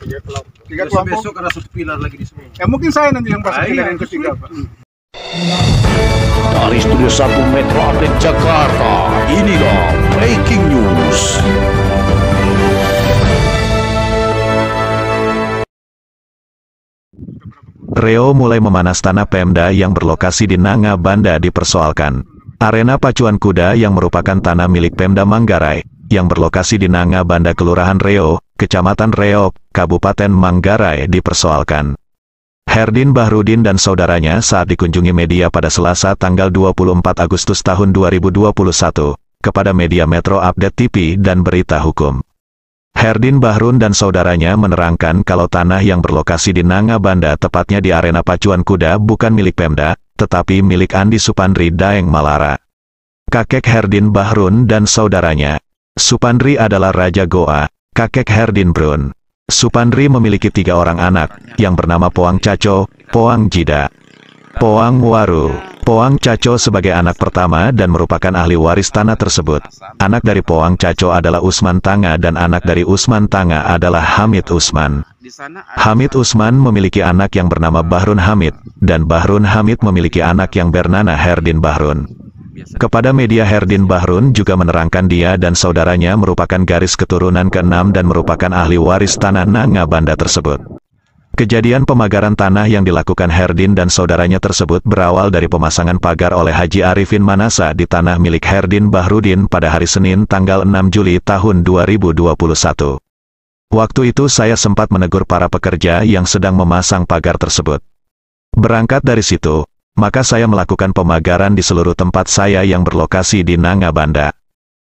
Tiga kelompok. Besok ada satu pilar lagi di sini. Mungkin saya nanti yang pasang pilar yang ketiga, Pak. Dari Studio 1 Metro Update Jakarta, inilah Breaking News. Reo mulai memanas. Tanah Pemda yang berlokasi di Nanga Banda dipersoalkan. Arena pacuan kuda yang merupakan tanah milik Pemda Manggarai, yang berlokasi di Nanga Banda, Kelurahan Reo, Kecamatan Reok, Kabupaten Manggarai dipersoalkan. Herdin Bahrudin dan saudaranya saat dikunjungi media pada Selasa tanggal 24 Agustus tahun 2021, kepada media Metro Update TV dan Berita Hukum. Herdin Bahrun dan saudaranya menerangkan kalau tanah yang berlokasi di Nanga Banda, tepatnya di arena pacuan kuda, bukan milik Pemda, tetapi milik Andi Supandri Daeng Malara. Kakek Herdin Bahrun dan saudaranya, Supandri adalah Raja Goa, kakek Herdin Brun. Supandri memiliki 3 orang anak, yang bernama Poang Caco, Poang Jida, Poang Waru. Poang Caco sebagai anak pertama dan merupakan ahli waris tanah tersebut. Anak dari Poang Caco adalah Usman Tanga dan anak dari Usman Tanga adalah Hamid Usman. Hamid Usman memiliki anak yang bernama Bahrun Hamid, dan Bahrun Hamid memiliki anak yang bernama Herdin Bahrun. Kepada media, Herdin Bahrun juga menerangkan dia dan saudaranya merupakan garis keturunan ke-6 dan merupakan ahli waris tanah Nanga Banda tersebut. Kejadian pemagaran tanah yang dilakukan Herdin dan saudaranya tersebut berawal dari pemasangan pagar oleh Haji Arifin Manasa di tanah milik Herdin Bahrudin pada hari Senin tanggal 6 Juli tahun 2021. Waktu itu saya sempat menegur para pekerja yang sedang memasang pagar tersebut. Berangkat dari situ, maka saya melakukan pemagaran di seluruh tempat saya yang berlokasi di Nanga Banda.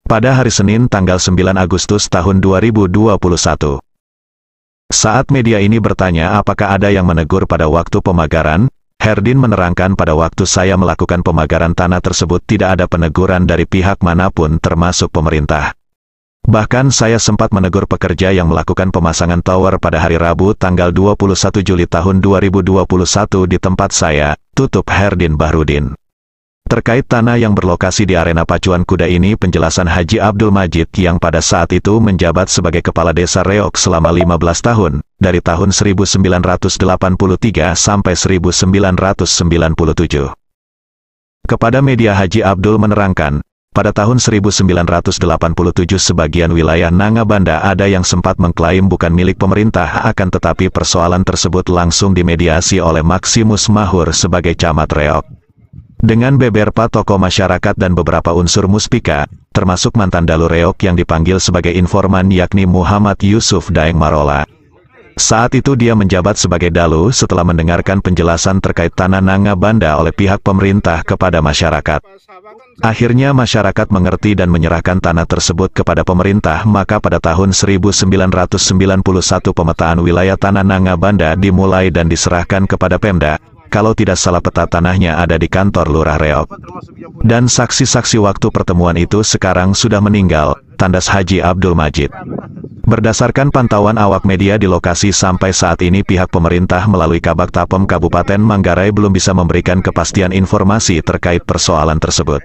Pada hari Senin tanggal 9 Agustus tahun 2021. Saat media ini bertanya apakah ada yang menegur pada waktu pemagaran, Herdin menerangkan pada waktu saya melakukan pemagaran tanah tersebut tidak ada peneguran dari pihak manapun termasuk pemerintah. Bahkan saya sempat menegur pekerja yang melakukan pemasangan tower pada hari Rabu tanggal 21 Juli tahun 2021 di tempat saya, tutup Herdin Bahrudin. Terkait tanah yang berlokasi di arena pacuan kuda ini, penjelasan Haji Abdul Majid yang pada saat itu menjabat sebagai Kepala Desa Reok selama 15 tahun, dari tahun 1983 sampai 1997. Kepada media, Haji Abdul menerangkan, pada tahun 1987 sebagian wilayah Nanga Banda ada yang sempat mengklaim bukan milik pemerintah, akan tetapi persoalan tersebut langsung dimediasi oleh Maximus Mahur sebagai Camat Reok. Dengan beberapa tokoh masyarakat dan beberapa unsur muspika, termasuk mantan Dalu Reok yang dipanggil sebagai informan yakni Muhammad Yusuf Daeng Marola. Saat itu dia menjabat sebagai Dalu setelah mendengarkan penjelasan terkait tanah Nanga Banda oleh pihak pemerintah kepada masyarakat. Akhirnya masyarakat mengerti dan menyerahkan tanah tersebut kepada pemerintah, maka pada tahun 1991 pemetaan wilayah tanah Nanga Banda dimulai dan diserahkan kepada Pemda. Kalau tidak salah peta tanahnya ada di kantor Lurah Reok. Dan saksi-saksi waktu pertemuan itu sekarang sudah meninggal, tandas Haji Abdul Majid. Berdasarkan pantauan awak media di lokasi sampai saat ini pihak pemerintah melalui Kabak Tapem Kabupaten Manggarai belum bisa memberikan kepastian informasi terkait persoalan tersebut.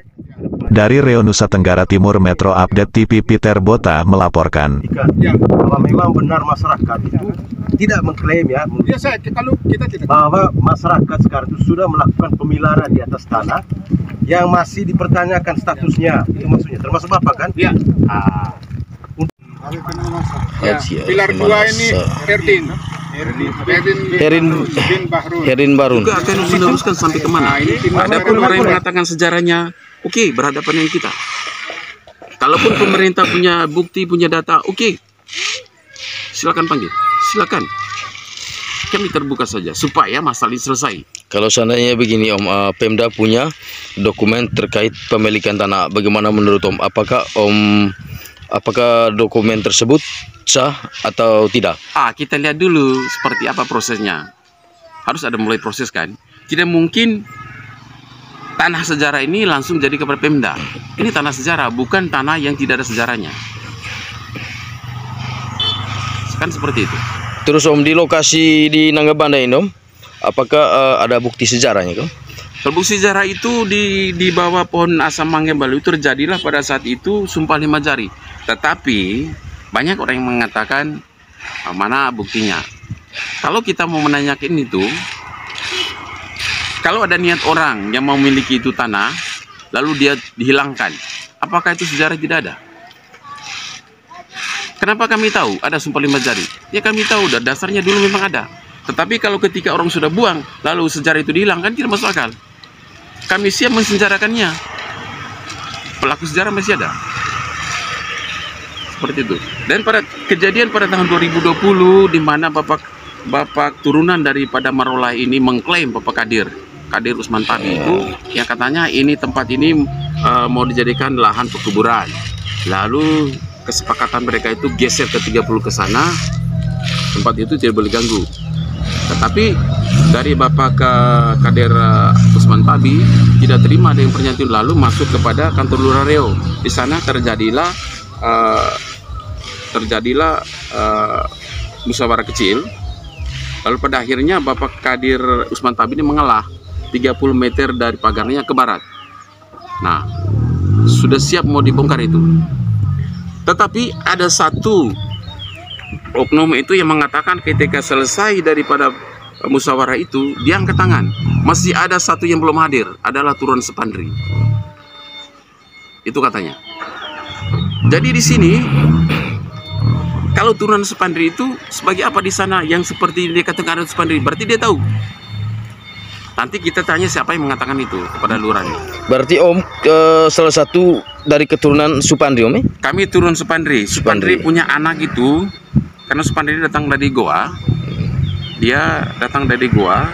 Dari Reo, Nusa Tenggara Timur, Metro Update TV Peter Bota melaporkan. Kalau memang benar masyarakat itu tidak mengklaim bahwa masyarakat sekarang itu sudah melakukan pemilihan di atas tanah yang masih dipertanyakan statusnya, itu maksudnya termasuk Bapak kan? Iya. Pilar 2 ini Herdin Bahrun. Juga akan meneruskan sampai kemana? Ada pun orang yang mengatakan sejarahnya, oke, berhadapan dengan kita. Kalaupun pemerintah punya bukti, punya data, oke, silakan panggil, silakan. Kami terbuka saja supaya masalah ini selesai. Kalau seandainya begini Om, Pemda punya dokumen terkait pemilikan tanah, bagaimana menurut Om? Apakah dokumen tersebut sah atau tidak? Kita lihat dulu seperti apa prosesnya. Harus ada mulai proses kan. Tidak mungkin tanah sejarah ini langsung jadi kepada Pemda. Ini tanah sejarah, bukan tanah yang tidak ada sejarahnya. Kan seperti itu. Terus Om, di lokasi di Nanga Banda ini Om, apakah ada bukti sejarahnya Om? Bukti sejarah itu di bawah pohon asam mangga balu terjadilah pada saat itu Sumpah 5 Jari. Tetapi banyak orang yang mengatakan Mana buktinya? Kalau kita mau menanyakan itu, kalau ada niat orang yang mau memiliki itu tanah, lalu dia dihilangkan, apakah itu sejarah tidak ada? Kenapa kami tahu ada sumpah 5 jari? Ya kami tahu, dasarnya dulu memang ada. Tetapi kalau ketika orang sudah buang, lalu sejarah itu dihilangkan, tidak masuk akal. Kami siap mensejarahkannya. Pelaku sejarah masih ada. Seperti itu. Dan pada kejadian pada tahun 2020, di mana bapak turunan daripada Marolai ini mengklaim Bapak Kadir Usman Tabi itu, yang katanya ini tempat ini mau dijadikan lahan perkuburan. Lalu kesepakatan mereka itu geser ke 30 ke sana, tempat itu tidak boleh ganggu. Tetapi dari Bapak Kadir Usman Tabi tidak terima ada yang pernyataan, lalu masuk kepada kantor Lurah Riau. Di sana terjadilah musyawarah kecil. Lalu pada akhirnya Bapak Kadir Usman Tabi ini mengalah 30 meter dari pagarnya ke barat. Nah, sudah siap mau dibongkar itu. Tetapi ada satu oknum itu yang mengatakan ketika selesai daripada musyawarah itu, dia angkat tangan. Masih ada satu yang belum hadir, adalah turun Sepandri. Itu katanya. Jadi di sini, kalau turunan Sepandri itu sebagai apa di sana yang seperti dia katakan ada Sepandri, berarti dia tahu. Nanti kita tanya siapa yang mengatakan itu kepada lurah. Berarti Om salah satu dari keturunan Supandri, Om? Kami turun Supandri. Supandri punya anak itu, karena Supandri datang dari Goa. Dia datang dari Goa.